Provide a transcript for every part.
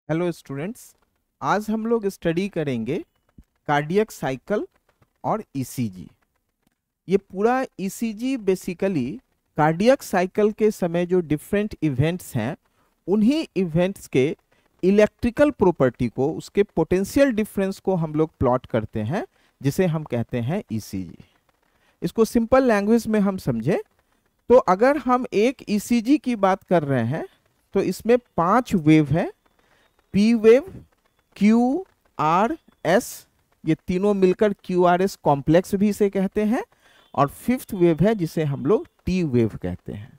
Hello students, आज हम लोग स्टडी करेंगे कार्डियक साइकिल और ईसीजी। ये पूरा ईसीजी बेसिकली कार्डियक साइकिल के समय जो डिफरेंट इवेंट्स हैं उन्हीं इवेंट्स के इलेक्ट्रिकल प्रॉपर्टी को, उसके पोटेंशियल डिफरेंस को हम लोग प्लॉट करते हैं, जिसे हम कहते हैं ईसीजी। इसको सिंपल लैंग्वेज में हम समझें तो अगर हम एक ईसीजी की बात कर रहे हैं तो इसमें 5 वेव है, P wave, Q R S, ये तीनों मिलकर क्यू आर एस कॉम्प्लेक्स भी इसे कहते हैं, और फिफ्थ वेव है जिसे हम लोग टी वेव कहते हैं।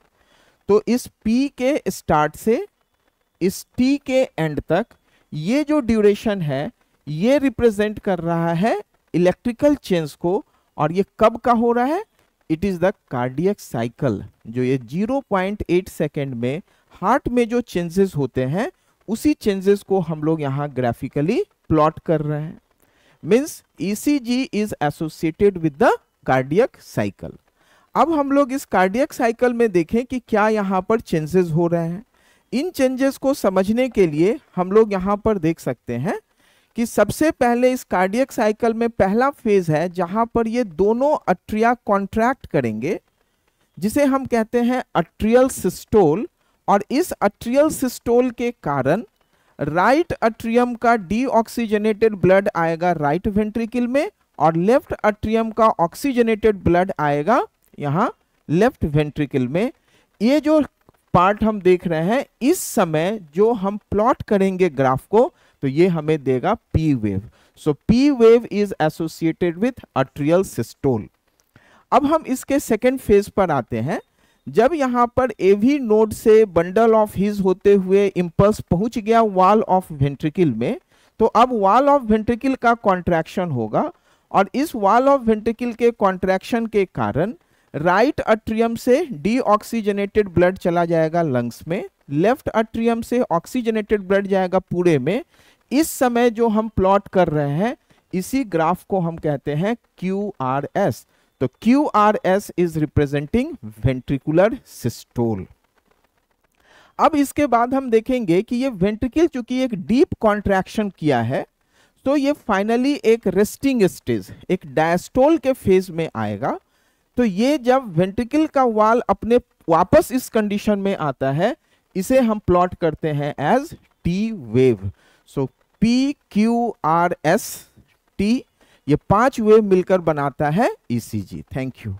तो इस पी के स्टार्ट से इस टी के एंड तक ये जो ड्यूरेशन है ये रिप्रेजेंट कर रहा है इलेक्ट्रिकल चेंज को, और ये कब का हो रहा है? It is the cardiac cycle. जो ये 0.8 सेकेंड में हार्ट में जो चेंजेस होते हैं उसी चेंजेस को हम लोग यहाँ ग्राफिकली प्लॉट कर रहे हैं। Means ECG is associated with the cardiac cycle. अब हम लोग इस कार्डियक साइकिल में देखें कि क्या यहाँ पर चेंजेस हो रहे हैं। इन चेंजेस को समझने के लिए हम लोग यहाँ पर देख सकते हैं कि सबसे पहले इस कार्डियक साइकिल में पहला फेज है जहां पर ये दोनों अट्रिया कॉन्ट्रैक्ट करेंगे, जिसे हम कहते हैं अट्रियल सिस्टोल। और इस अट्रियल सिस्टोल के कारण राइट अट्रियम का डीऑक्सीजनेटेड ब्लड आएगा राइट वेंट्रिकल में, और लेफ्ट अट्रियम का ऑक्सीजनेटेड ब्लड आएगा यहाँ लेफ्ट वेंट्रिकल में। ये जो पार्ट हम देख रहे हैं इस समय जो हम प्लॉट करेंगे ग्राफ को, तो ये हमें देगा P wave. So P wave is associated with atrial systole. अब हम इसके सेकेंड फेज पर आते हैं। जब यहां पर एवी नोड से बंडल ऑफ हिज होते हुए इंपल्स पहुंच गया वॉल ऑफ वेंट्रिकल में, तो अब वॉल ऑफ वेंट्रिकल का कॉन्ट्रैक्शन होगा, और इस वॉल ऑफ वेंट्रिकल के कॉन्ट्रैक्शन के कारण राइट अट्रियम से डीऑक्सीजनेटेड ब्लड चला जाएगा लंग्स में, लेफ्ट अट्रियम से ऑक्सीजनेटेड ब्लड जाएगा पूरे में। इस समय जो हम प्लॉट कर रहे हैं इसी ग्राफ को हम कहते हैं क्यू आर एस। तो Q R S is representing ventricular systole. अब इसके बाद हम देखेंगे कि ये वेंट्रिकल चूंकि एक डीप कॉन्ट्रैक्शन किया है, तो ये फाइनली एक रेस्टिंग स्टेज, एक डायस्टोल के फेज में आएगा। तो ये जब वेंट्रिकल का वॉल अपने वापस इस कंडीशन में आता है, इसे हम प्लॉट करते हैं as T wave. So P Q R S T, ये 5 वेव मिलकर बनाता है ईसीजी। Thank you.